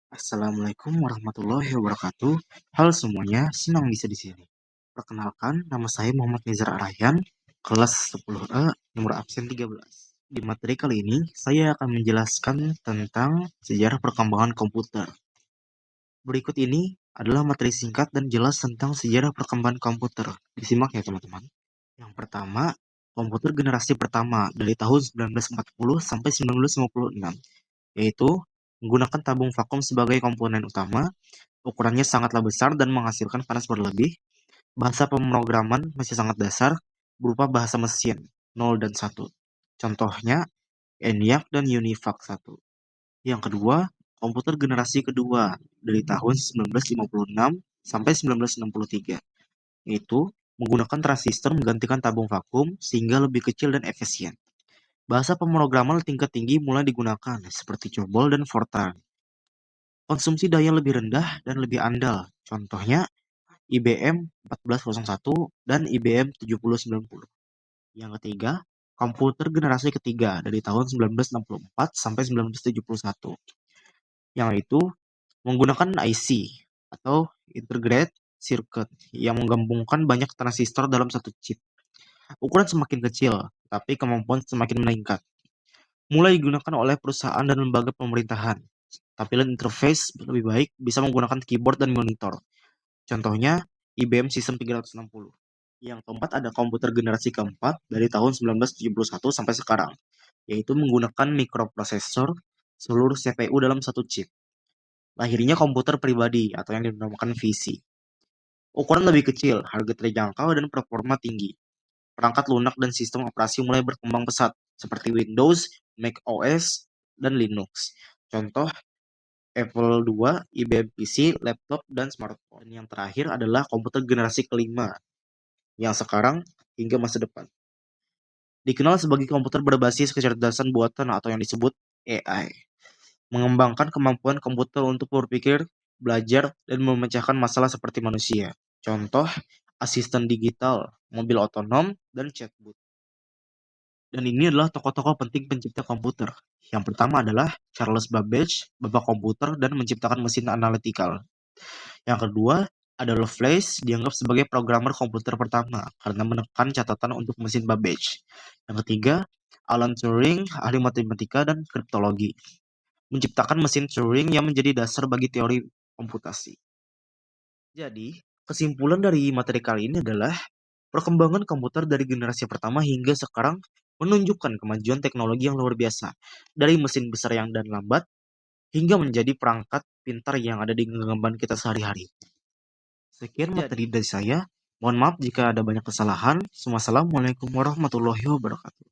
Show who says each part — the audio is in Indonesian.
Speaker 1: Assalamualaikum warahmatullahi wabarakatuh. Halo semuanya, senang bisa di sini. Perkenalkan, nama saya Muhammad Nizar Arahyan, kelas 10A, nomor absen 13. Di materi kali ini, saya akan menjelaskan tentang sejarah perkembangan komputer. Berikut ini adalah materi singkat dan jelas tentang sejarah perkembangan komputer. Disimak ya teman-teman. Yang pertama, komputer generasi pertama dari tahun 1940 sampai 1956, yaitu menggunakan tabung vakum sebagai komponen utama. Ukurannya sangatlah besar dan menghasilkan panas berlebih. Bahasa pemrograman masih sangat dasar, berupa bahasa mesin 0 dan 1. Contohnya ENIAC dan UNIVAC 1. Yang kedua, komputer generasi kedua dari tahun 1956 sampai 1963, yaitu menggunakan transistor menggantikan tabung vakum sehingga lebih kecil dan efisien. Bahasa pemrograman tingkat tinggi mulai digunakan seperti COBOL dan Fortran. Konsumsi daya lebih rendah dan lebih andal. Contohnya IBM 1401 dan IBM 7090. Yang ketiga, komputer generasi ketiga dari tahun 1964 sampai 1971, yang itu menggunakan IC atau Integrated Circuit yang menggabungkan banyak transistor dalam satu chip. Ukuran semakin kecil, tapi kemampuan semakin meningkat. Mulai digunakan oleh perusahaan dan lembaga pemerintahan. Tampilan interface lebih baik, bisa menggunakan keyboard dan monitor. Contohnya IBM System 360. Yang keempat ada komputer generasi keempat dari tahun 1971 sampai sekarang, yaitu menggunakan mikroprosesor seluruh CPU dalam satu chip. Lahirnya komputer pribadi atau yang dinamakan PC. Ukuran lebih kecil, harga terjangkau, dan performa tinggi. Perangkat lunak dan sistem operasi mulai berkembang pesat, seperti Windows, Mac OS, dan Linux. Contoh Apple II, IBM PC, laptop, dan smartphone. Dan yang terakhir adalah komputer generasi kelima, yang sekarang hingga masa depan. Dikenal sebagai komputer berbasis kecerdasan buatan atau yang disebut AI. Mengembangkan kemampuan komputer untuk berpikir, belajar, dan memecahkan masalah seperti manusia. Contoh, asisten digital, mobil otonom, dan chatbot. Dan ini adalah tokoh-tokoh penting pencipta komputer. Yang pertama adalah Charles Babbage, bapak komputer dan menciptakan mesin analytical. Yang kedua, ada Lovelace, dianggap sebagai programmer komputer pertama karena menekan catatan untuk mesin Babbage. Yang ketiga, Alan Turing, ahli matematika dan kriptologi, menciptakan mesin Turing yang menjadi dasar bagi teori komputasi. Jadi, kesimpulan dari materi kali ini adalah perkembangan komputer dari generasi pertama hingga sekarang menunjukkan kemajuan teknologi yang luar biasa, dari mesin besar yang dan lambat hingga menjadi perangkat pintar yang ada di genggaman kita sehari-hari. Sekian materi dari saya. Mohon maaf jika ada banyak kesalahan. Wassalamualaikum warahmatullahi wabarakatuh.